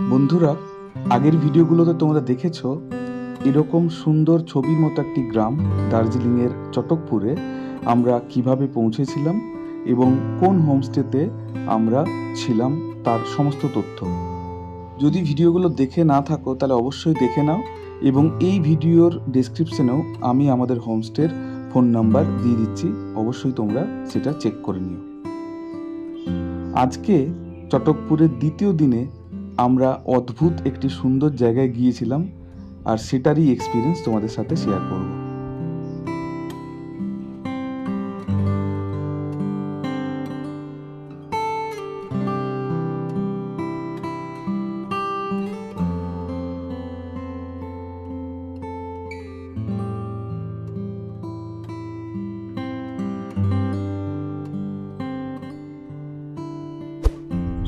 বন্ধুরা, আগের ভিডিওগুলোতে তোমরা দেখেছো এরকম সুন্দর ছবির মতো একটি গ্রাম দার্জিলিংয়ের চটকপুরে আমরা কিভাবে পৌঁছেছিলাম এবং কোন হোমস্টেতে আমরা ছিলাম তার সমস্ত তথ্য। যদি ভিডিওগুলো দেখে না থাকো তাহলে অবশ্যই দেখে নাও, এবং এই ভিডিওর ডেসক্রিপশনেও আমি আমাদের হোমস্টের ফোন নাম্বার দিয়ে দিচ্ছি, অবশ্যই তোমরা সেটা চেক করে নিও। আজকে চটকপুরের দ্বিতীয় দিনে আমরা অদ্ভুত একটি সুন্দর জায়গায় গিয়েছিলাম, আর সেটারই এক্সপিরিয়েন্স তোমাদের সাথে শেয়ার করব।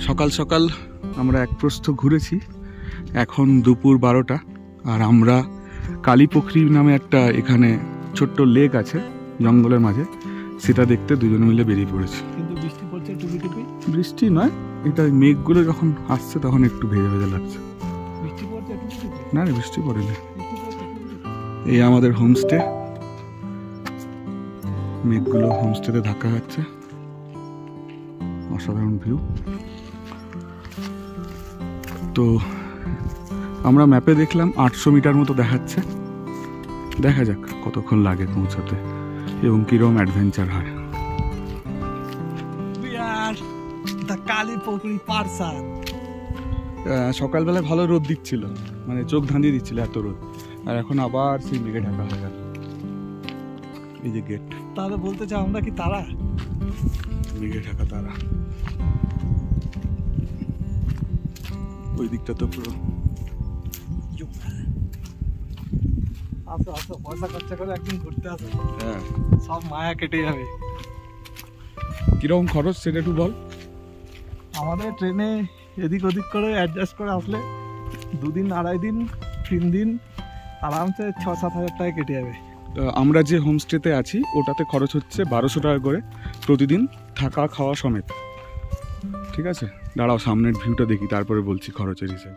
সকাল সকাল আমরা এক প্রস্থ ঘুরেছি, এখন দুপুর 12টা, আর আমরা কালীপুখরি নামে একটা এখানে ছোট্ট লেক আছে জঙ্গলের মাঝে, সেটা দেখতে দুজনে মিলে বেরিয়ে পড়েছি। কিন্তু বৃষ্টি পড়ছে টুপি টুপি। বৃষ্টি নয়, এটা মেঘগুলো যখন আসছে তখন একটু ভেজা ভেজা লাগছে। বৃষ্টি পড়ছে টুপি টুপি। না রে, বৃষ্টি পড়েনি। এই আমাদের হোমস্টে, মেঘগুলো হোমস্টেতে ধাক্কা খাচ্ছে, অসাধারণ ভিউ। তো আমরা ম্যাপে দেখলাম 800 মিটার মতো দেখাচ্ছে, দেখা যাক কতক্ষণ লাগে পৌঁছাতে এবং কিরকম অ্যাডভেঞ্চার হয়। সকালবেলায় ভালো রোদ দিচ্ছিল, মানে চোখ ধাঁধিয়ে দিচ্ছিল এত রোদ, আর এখন আবার সেই মেঘে ঢাকা হয়ে গেল। এই যে গেট, তাহলে বলতে চাও আমরা কি তারা? মেঘে ঢাকা তারা। ওই দিকটা তো পুরো। আসো আসো, পয়সা খরচা করে একদিন ঘুরতে আসো, হ্যাঁ, সব মায়া কেটে যাবে। কিরকম খরচ সেটা একটু বল। আমাদের ট্রেনে এদিক ওদিক করে অ্যাডজাস্ট করে আসলে 2 দিন 2.5 দিন 3 দিন আরামসে 6-7 হাজার টাকা কেটে যাবে। আমরা যে হোমস্টেতে আছি ওটাতে খরচ হচ্ছে 1200 টাকা করে প্রতিদিন, থাকা খাওয়া সমেত। ঠিক আছে, দাঁড়াও সামনের ভিউটা দেখি, তারপরে বলছি খরচের হিসাব।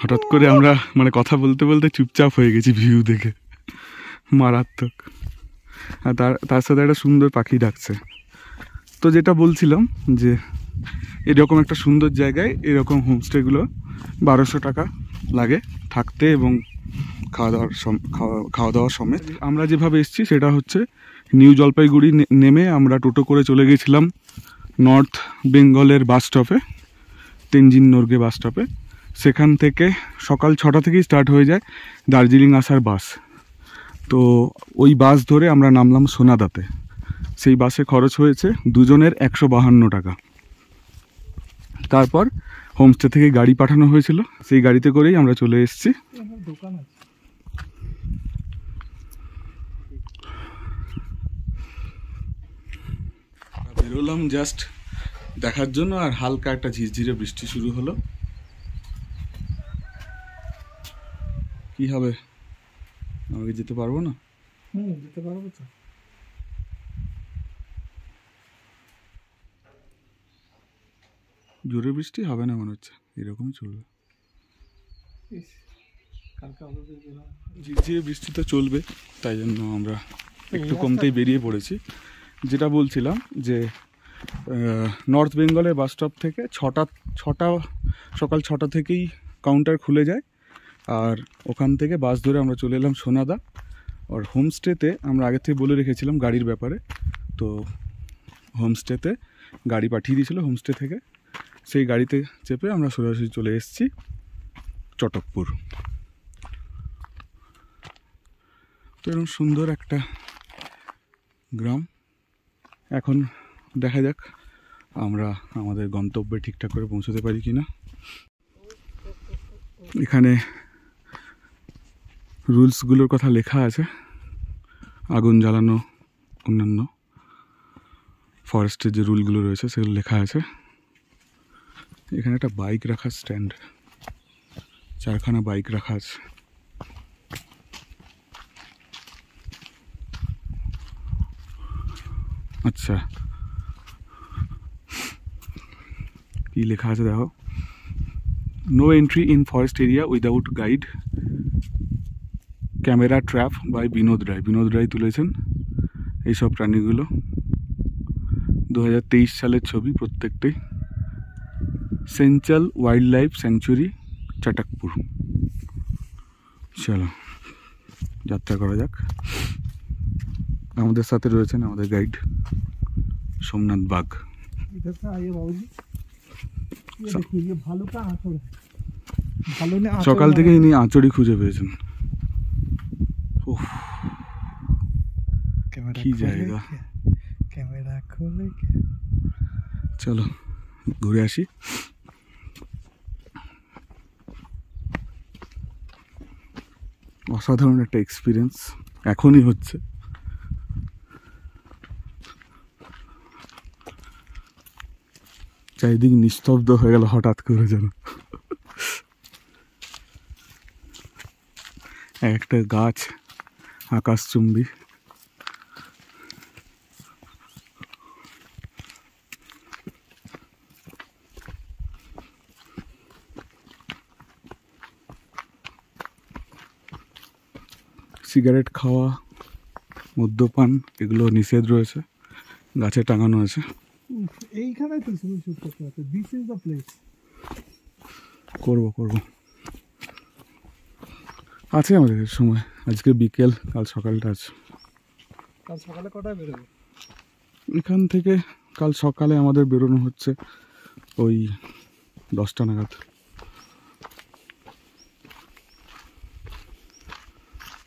হঠাৎ করে আমরা মানে কথা বলতে বলতে চুপচাপ হয়ে গেছি ভিউ দেখে, মারাত্মক। আর তার সাথে একটা সুন্দর পাখি ডাকছে। তো যেটা বলছিলাম যে এরকম একটা সুন্দর জায়গায় এরকম হোমস্টেগুলো 1200 টাকা লাগে থাকতে এবং খাওয়া দাওয়া সমেত। আমরা যেভাবে এসেছি সেটা হচ্ছে নিউ জলপাইগুড়ি নেমে আমরা টোটো করে চলে গেছিলাম নর্থ বেঙ্গলের বাস স্টপে, তেনজিং নোরগে বাস স্টপে। সেখান থেকে সকাল 6টা থেকেই স্টার্ট হয়ে যায় দার্জিলিং আসার বাস। তো ওই বাস ধরে আমরা নামলাম সোনাদাতে। সেই বাসে খরচ হয়েছে দুজনের 152 টাকা। তারপর হোমস্টে থেকে গাড়ি পাঠানো হয়েছিল, সেই গাড়িতে করেই আমরা চলে এসেছি। দোকান আছে, বেরোলাম জাস্ট দেখার জন্য, আর হালকা একটা ঝিরঝিরে বৃষ্টি শুরু হলো। কি হবে, আমাকে যেতে পারবো না? যেতে পারবো তো। জোরে বৃষ্টি হবে না মনে হচ্ছে, এরকমই চলবে। ঝিরঝিরে বৃষ্টি তো চলবে, তাই জন্য আমরা একটু কমতেই বেরিয়ে পড়েছি। যেটা বলছিলাম যে নর্থ বেঙ্গলের বাস স্টপ থেকে সকাল 6টা থেকেই কাউন্টার খুলে যায়, আর ওখান থেকে বাস ধরে আমরা চলে এলাম সোনাদা। আর হোমস্টেতে আমরা আগে থেকে বলে রেখেছিলাম গাড়ির ব্যাপারে, তো হোমস্টেতে গাড়ি পাঠিয়ে দিয়েছিল হোমস্টে থেকে। সেই গাড়িতে চেপে আমরা সরাসরি চলে এসেছি চটকপুর। তো এরকম সুন্দর একটা গ্রাম। এখন দেখা যাক আমরা আমাদের গন্তব্যে ঠিকঠাক করে পৌঁছতে পারি কিনা। এখানে রুলসগুলোর কথা লেখা আছে, আগুন জ্বালানো, অন্যান্য ফরেস্টের যে রুলগুলো রয়েছে সেগুলো লেখা আছে। এখানে একটা বাইক রাখার স্ট্যান্ড, 4খানা বাইক রাখা আছে। আচ্ছা, কি লেখা আছে দেখো, no entry in forest area without guide, camera trap by Binod Roy. Binod Roy তুলেছেন এইসব প্রাণীগুলো। 2023 সালের ছবি প্রত্যেকটাই। Senchal wildlife sanctuary, Chatakpur. চলো যাত্রা করা যাক। আমাদের সাথে রয়েছেন আমাদের গাইড সোমনাথ বাগ। इधर से आइए बाबूजी, ये देखिए ये भालू का आंचड़ है। भालू ने आंचड़ সকাল থেকে ইনি আঁচড়ি খুঁজে পেয়েছেন। উফ, कैमरा की खोले जाएगा। क्या? कैमरा खोले क्या? চলো ঘুরে আসি। অসাধারণ একটা এক্সপিরিয়েন্স এখনই হচ্ছে। চারিদিক নিস্তব্ধ হয়ে গেল হঠাৎ করে যেন। একটা গাছ আকাশচুম্বী। সিগারেট খাওয়া, মদ্যপান এগুলো নিষেধ রয়েছে, গাছে টাঙানো আছে। এইখানে তো শুরু করতে হবে, দিস ইজ দ্য প্লেস। করবো আছে আমাদের সময়, আজকে বিকেল, কাল সকালটা আছে। কাল সকালে কটায় বেরোবে? এখান থেকে কাল সকালে আমাদের বেরোনো হচ্ছে ওই 10টা নাগাদ।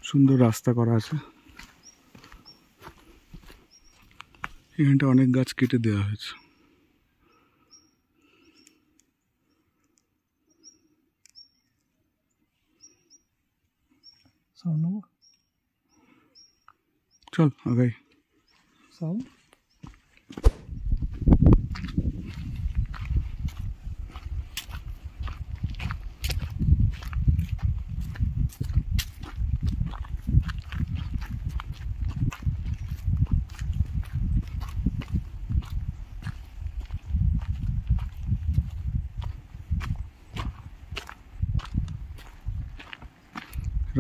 সুন্দর রাস্তা করা আছে, এখানটা অনেক গাছ কেটে দেওয়া হয়েছে। সাউন্ড নেবো? চল আগাই। সাউন্ড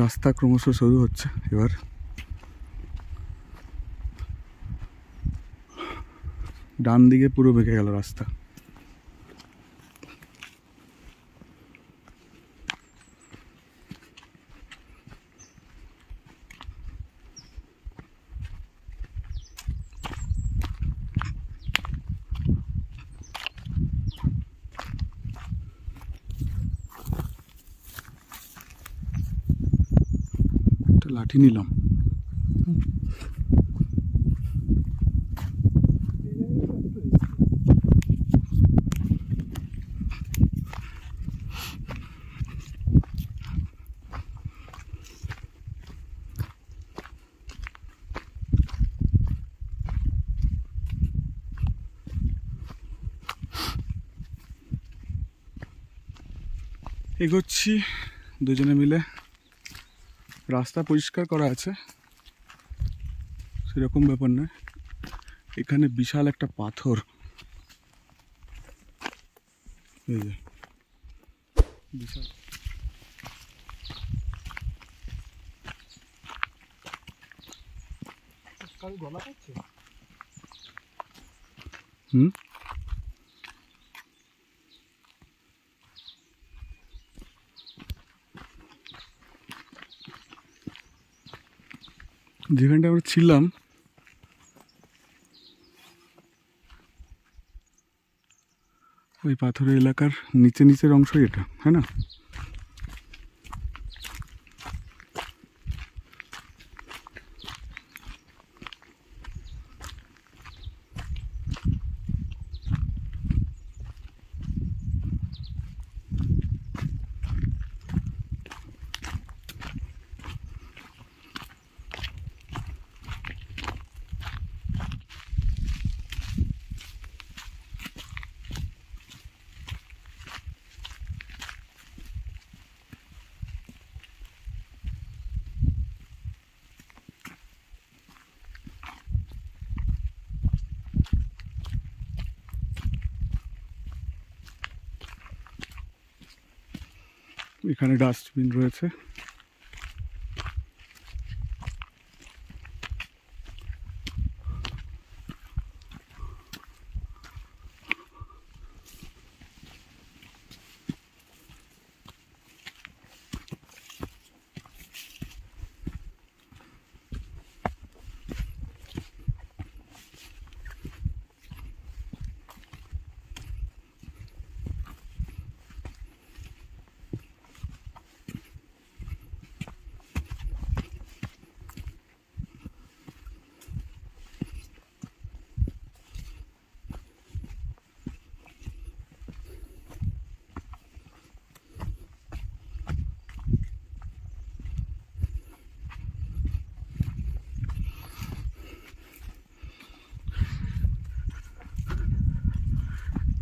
রাস্তা ক্রমশ শুরু হচ্ছে এবার। ডান দিকে পুরো বেঁকে গেল রাস্তা। একটা লাঠি নিলাম। এগোচ্ছি দুজনে মিলে। রাস্তা পরিষ্কার করা আছে, সেরকম ব্যাপার নয়। এখানে বিশাল একটা পাথর, এই যে বিশাল। গলা পাচ্ছে। হুম, যেখানটা আমরা ছিলাম ওই পাথরের এলাকার নিচের অংশ এটা, হ্যাঁ না? এখানে ডাস্টবিন রয়েছে।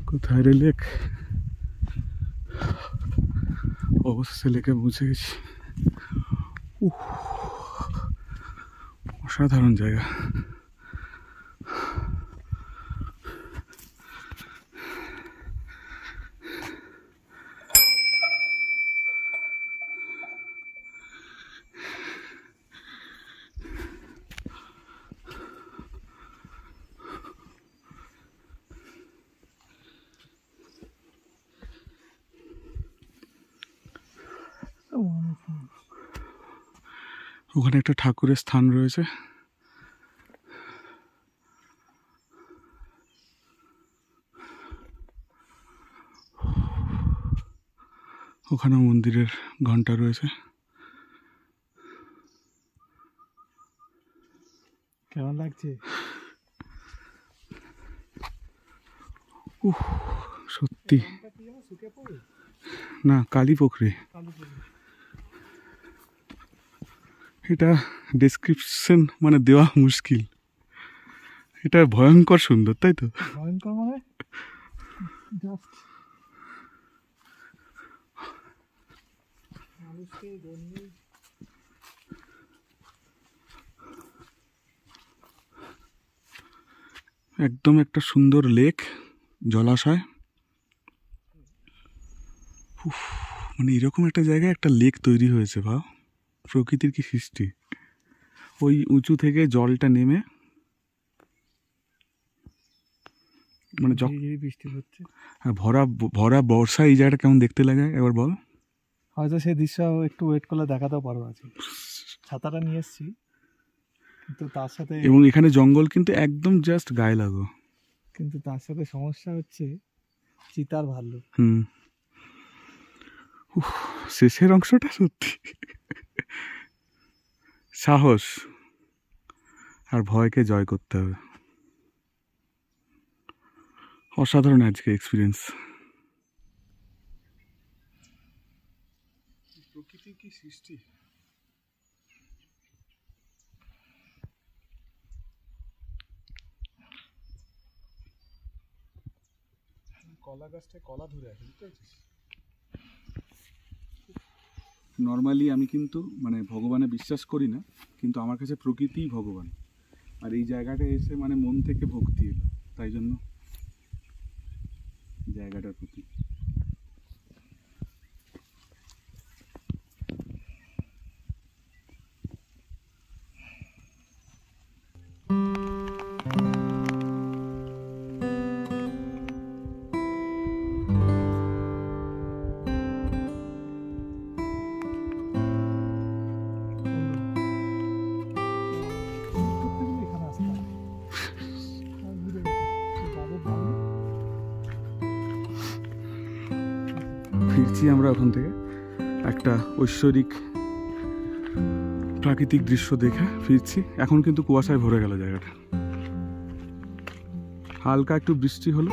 কোথায় রে লেক? অবশেষে লেকে পৌঁছে গেছি। অসাধারণ জায়গা। ওখানে একটা ঠাকুরের স্থান রয়েছে। ওখানে মন্দিরের ঘন্টা রয়েছে। কেমন লাগছে? সত্যি না, কালী পুকুরি। এটা ডেসক্রিপশন মানে দেওয়া মুশকিল। এটা ভয়ঙ্কর সুন্দর, তাই তো? ভয়ঙ্কর মানে একদম একটা সুন্দর লেক, জলাশয়। মানে এরকম একটা জায়গায় একটা লেক তৈরি হয়েছে, ভাব প্রকৃতির কি সৃষ্টি। ওই উঁচু থেকে জলটা নেমে মানে বৃষ্টি হচ্ছে, ভরা ভরা বর্ষা এই জায়গাটা কেমন দেখতে লাগে একবার বল। হয়তো সেই দৃশ্য একটু ওয়েট করলে দেখাতেও পারবো। আছে ছাতাটা নিয়ে এসছি, কিন্তু তার সাথে এবং এখানে জঙ্গল কিন্তু একদম জাস্ট গায়ে লাগো। কিন্তু তার সাথে সমস্যা হচ্ছে চিতার ভাল্লুক। শেষের অংশটা সত্যি সাহস আর ভয়কে জয় করতে হবে। অসাধারণ আজকে এক্সপিরিয়েন্স। প্রকৃতি কি সৃষ্টি। কলা গাছটায় কলা ধরে আছে, বুঝতে পারছিস? নর্মালি আমি কিন্তু মানে ভগবানে বিশ্বাস করি না, কিন্তু আমার কাছে প্রকৃতিই ভগবান। আর এই জায়গাটা এসে মানে মন থেকে ভক্তি এলো, তাই জন্য জায়গাটার প্রতি। ফিরছি আমরা ওখান থেকে একটা ঐশ্বরিক প্রাকৃতিক দৃশ্য দেখে ফিরছি। এখন কিন্তু কুয়াশায় ভরে গেল জায়গাটা। হালকা একটু বৃষ্টি হলো,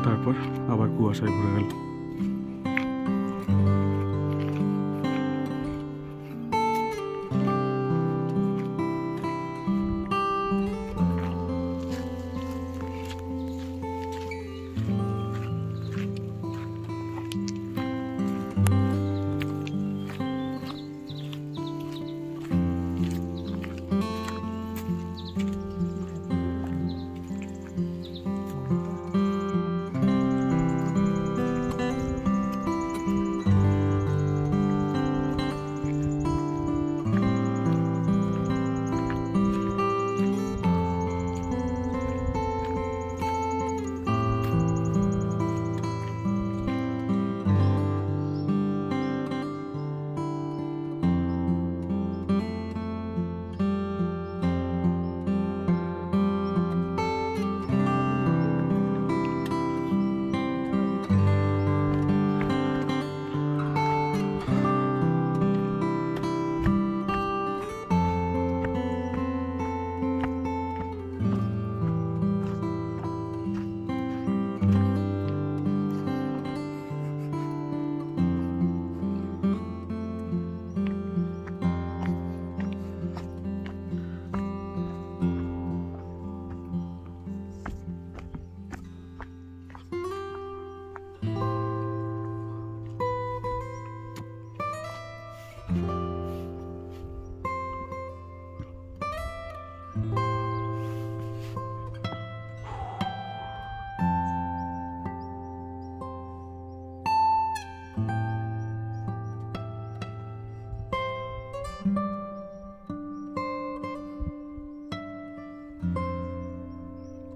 তারপর আবার কুয়াশায় ভরে গেল।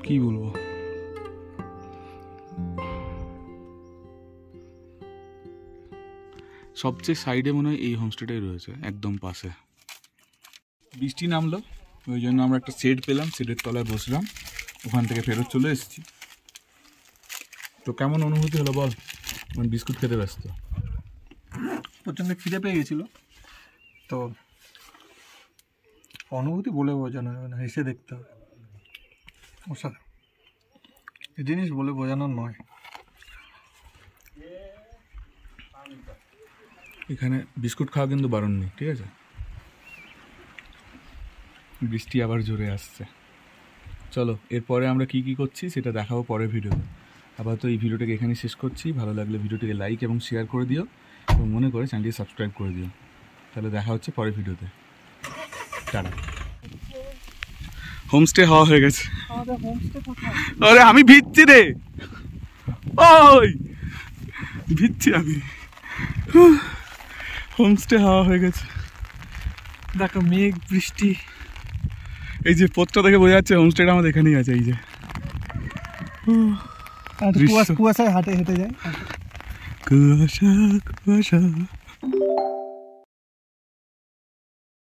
কি বলবো, সবচেয়ে সাইডে মনে হয় এই হোমস্টেটাই রয়েছে, একদম পাশে। বৃষ্টি নামলো, ওই জন্য আমরা একটা শেড পেলাম, শেডের তলায় বসলাম, ওখান থেকে ফেরত চলে এসেছি। তো কেমন অনুভূতি হলো বল? মানে বিস্কুট খেতে ব্যস্ত। প্রচণ্ড খিদে পেয়ে গেছিলো, তো অনুভূতি বলে বোঝানো যাবে না, হেসে দেখতে হবে। অসাধারণ এই জিনিস, বলে বোঝানোর নয়। এখানে বিস্কুট খাওয়া কিন্তু বারণ নেই, ঠিক আছে? বৃষ্টি আবার জোরে আসছে। চলো এরপরে আমরা কি কি করছি সেটা দেখাবো পরের ভিডিওতে। আপাতত এই ভিডিওটাকে এখানে শেষ করছি। ভালো লাগলে ভিডিওটিকে লাইক এবং শেয়ার করে দিও, এবং মনে করে চ্যানেলটি সাবস্ক্রাইব করে দিও। তাহলে দেখা হচ্ছে পরের ভিডিওতে। টাটা। হোমস্টে হওয়া হয়ে গেছে। আমাদের হোমস্টে কোথায়? আরে আমি ভিজছি রে, ওই ভিজছি আমি। হোমস্টে হাওয়া হয়ে গেছে। দেখো মেঘ বৃষ্টি, এই যে পথটা দেখে বোঝা যাচ্ছে হোমস্টেটা আমাদের এখানেই আছে। এই যে কুয়াশায় হেঁটে যায়। কুয়াশা কুয়াশা।